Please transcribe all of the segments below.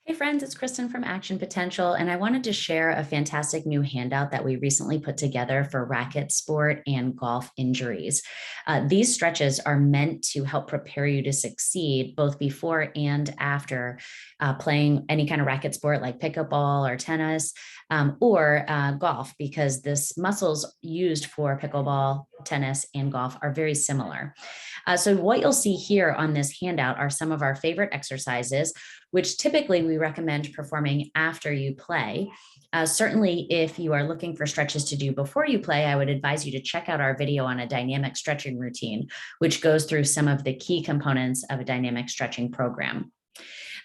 Hey friends, it's Kristen from Action Potential, and I wanted to share a fantastic new handout that we recently put together for racket sport and golf injuries. These stretches are meant to help prepare you to succeed both before and after playing any kind of racket sport like pickleball or tennis or golf, because this muscles used for pickleball, tennis, and golf are very similar. So what you'll see here on this handout are some of our favorite exercises, which typically we recommend performing after you play. Certainly, if you are looking for stretches to do before you play, I would advise you to check out our video on a dynamic stretching routine, which goes through some of the key components of a dynamic stretching program.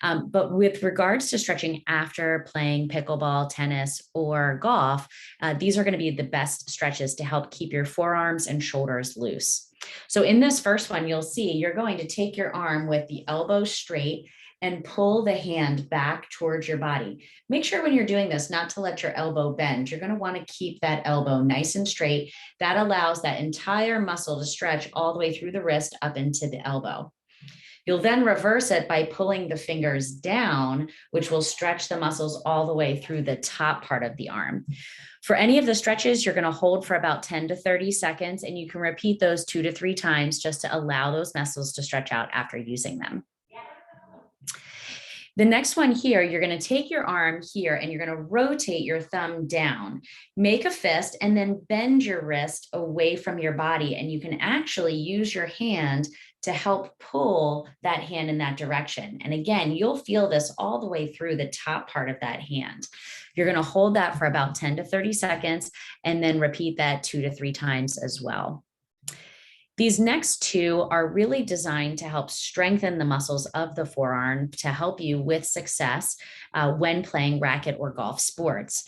But with regards to stretching after playing pickleball, tennis, or golf, these are going to be the best stretches to help keep your forearms and shoulders loose. So in this first one, you'll see you're going to take your arm with the elbow straight and pull the hand back towards your body. Make sure when you're doing this not to let your elbow bend. You're going to want to keep that elbow nice and straight. That allows that entire muscle to stretch all the way through the wrist up into the elbow. You'll then reverse it by pulling the fingers down, which will stretch the muscles all the way through the top part of the arm. For any of the stretches, you're going to hold for about 10 to 30 seconds, and you can repeat those 2 to 3 times just to allow those muscles to stretch out after using them. The next one here, you're going to take your arm here and you're going to rotate your thumb down, make a fist, and then bend your wrist away from your body. And you can actually use your hand to help pull that hand in that direction. And again, you'll feel this all the way through the top part of that hand. You're going to hold that for about 10 to 30 seconds and then repeat that 2 to 3 times as well. These next two are really designed to help strengthen the muscles of the forearm to help you with success when playing racket or golf sports.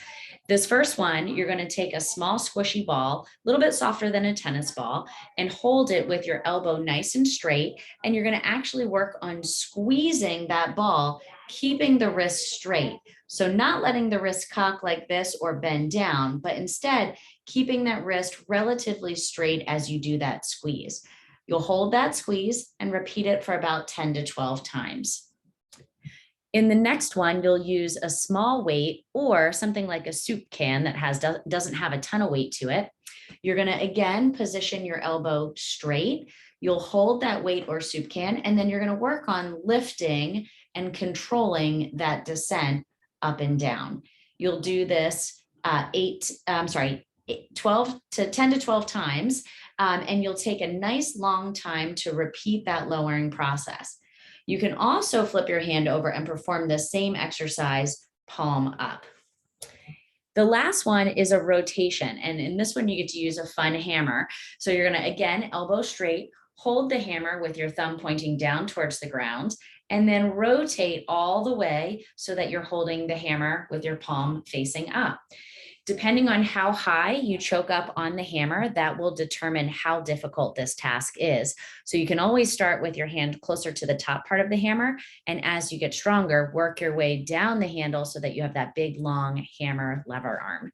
This first one, you're going to take a small squishy ball, a little bit softer than a tennis ball, and hold it with your elbow nice and straight. And you're going to actually work on squeezing that ball, keeping the wrist straight. So not letting the wrist cock like this or bend down, but instead keeping that wrist relatively straight as you do that squeeze. You'll hold that squeeze and repeat it for about 10 to 12 times. In the next one, you'll use a small weight or something like a soup can that doesn't have a ton of weight to it. You're going to, again, position your elbow straight. You'll hold that weight or soup can, and then you're going to work on lifting and controlling that descent up and down. You'll do this 12 to 10 to 12 times, and you'll take a nice long time to repeat that lowering process. You can also flip your hand over and perform the same exercise palm up. The last one is a rotation, and in this one you get to use a fun hammer. So you're going to, again, elbow straight, hold the hammer with your thumb pointing down towards the ground, and then rotate all the way so that you're holding the hammer with your palm facing up. Depending on how high you choke up on the hammer, that will determine how difficult this task is. So you can always start with your hand closer to the top part of the hammer. And as you get stronger, work your way down the handle so that you have that big, long hammer lever arm.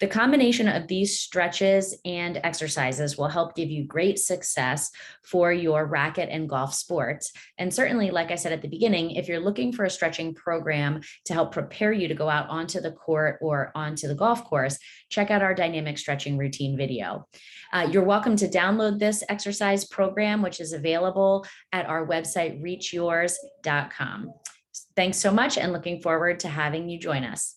The combination of these stretches and exercises will help give you great success for your racket and golf sports. And certainly, like I said at the beginning, if you're looking for a stretching program to help prepare you to go out onto the court or onto the golf course, check out our dynamic stretching routine video. You're welcome to download this exercise program, which is available at our website, reachyours.com. Thanks so much, and looking forward to having you join us.